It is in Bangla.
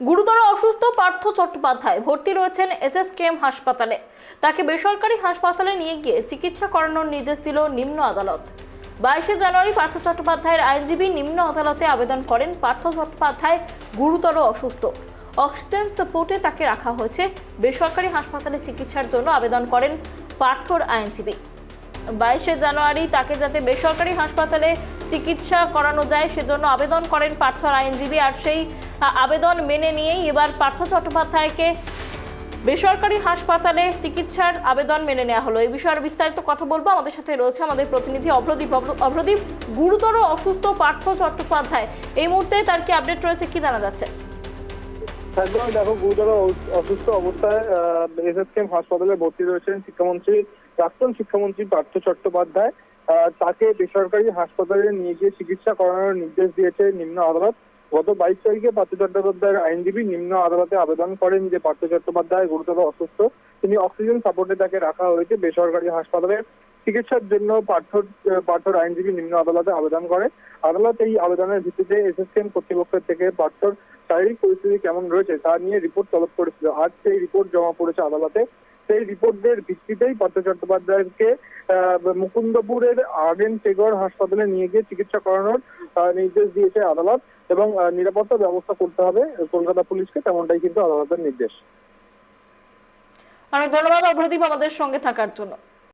গুরুতর অসুস্থ পার্থ চট্টোপাধ্যায় ভর্তি রয়েছেন এসএসকেএম হাসপাতালে। তাকে বেসরকারি হাসপাতালে নিয়ে গিয়ে চিকিৎসা করানোর নির্দেশ দিল নিম্ন আদালত। 22শে জানুয়ারি পার্থ চট্টোপাধ্যায়ের আইনজীবী নিম্ন আদালতে আবেদন করেন পার্থ চট্টোপাধ্যায় গুরুতর অসুস্থ, অক্সিজেন সাপোর্টে তাকে রাখা হয়েছে। বেসরকারি হাসপাতালে চিকিৎসার জন্য আবেদন করেন পার্থর আইনজীবী। 22শে জানুয়ারি তাকে যাতে বেসরকারি হাসপাতালে চিকিৎসা করানো যায় সেজন্য আবেদন করেন পার্থর আইনজীবী। আর সেই আবেদন মেনে নিয়েই এবার পার্থ চট্টোপাধ্যায়কে বেসরকারি হাসপাতালে চিকিৎসার আবেদন মেনে নেওয়া হলো। এই বিষয়ে বিস্তারিত কথা বলবো, আমাদের সাথে রয়েছে আমাদের প্রতিনিধি অভ্রদীপ। অভ্রদীপ, গুরুতর অসুস্থ পার্থ চট্টোপাধ্যায়, এই মুহূর্তে তার কি আপডেট রয়েছে, কি জানা যাচ্ছে? একদমই দেখো, গুরুতর অসুস্থ অবস্থায় এসএসকেএম হাসপাতালে ভর্তি রয়েছেন প্রাক্তন শিক্ষামন্ত্রী পার্থ চট্টোপাধ্যায়। তাকে বেসরকারি হাসপাতালে নিয়ে গিয়ে চিকিৎসা করানোর নির্দেশ দিয়েছে নিম্ন আদালত। গত 22 তারিখে পার্থ চট্টোপাধ্যায়ের আইনজীবী নিম্ন আদালতে আবেদন করেন যে পার্থ চট্টোপাধ্যায় গুরুতর অসুস্থ, তিনি অক্সিজেন সাপোর্টে তাকে রাখা হয়েছে। বেসরকারি হাসপাতালে চিকিৎসার জন্য পার্থর আইনজীবী নিম্ন আদালতে আবেদন করে। আদালত এই আবেদনের ভিত্তিতে এসএসকেএম কর্তৃপক্ষের থেকে পার্থর শারীরিক পরিস্থিতি কেমন রয়েছে তা নিয়ে রিপোর্ট তলব করেছিল। আজ সেই রিপোর্ট জমা পড়েছে আদালতে। সেই রিপোর্টের ভিত্তিতেই পার্থ চট্টোপাধ্যায়কে মুকুন্দপুরের আগেন টেগর হাসপাতালে নিয়ে গিয়ে চিকিৎসা করানোর নির্দেশ দিয়েছে আদালত, এবং নিরাপত্তা ব্যবস্থা করতে হবে কলকাতা পুলিশকে, তেমনটাই কিন্তু আদালতের নির্দেশ। অনেক ধন্যবাদ অভ্রদীপ আমাদের সঙ্গে থাকার জন্য।